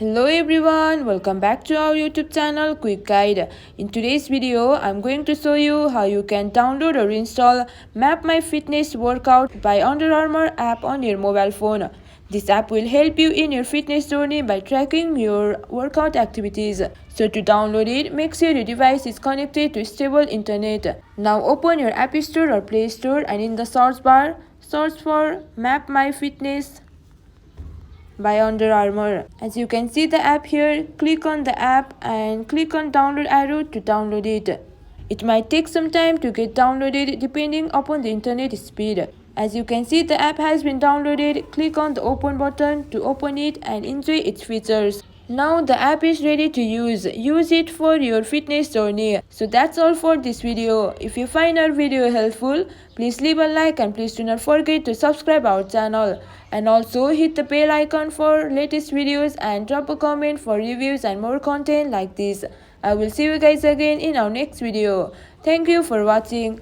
Hello everyone, welcome back to our YouTube channel Quick Guide. In today's video, I'm going to show you how you can download or install Map My Fitness Workout by Under Armour app on your mobile phone. This app will help you in your fitness journey by tracking your workout activities. So to download it, make sure your device is connected to stable internet. Now open your App Store or Play Store and in the search bar, search for Map My Fitness by Under Armour. As you can see the app here, click on the app and click on download arrow to download it. It might take some time to get downloaded depending upon the internet speed. As you can see the app has been downloaded, click on the open button to open it and enjoy its features. Now the app is ready to use. Use it for your fitness journey. So that's all for this video. If you find our video helpful, please leave a like and please do not forget to subscribe our channel. And also hit the bell icon for latest videos and drop a comment for reviews and more content like this. I will see you guys again in our next video. Thank you for watching.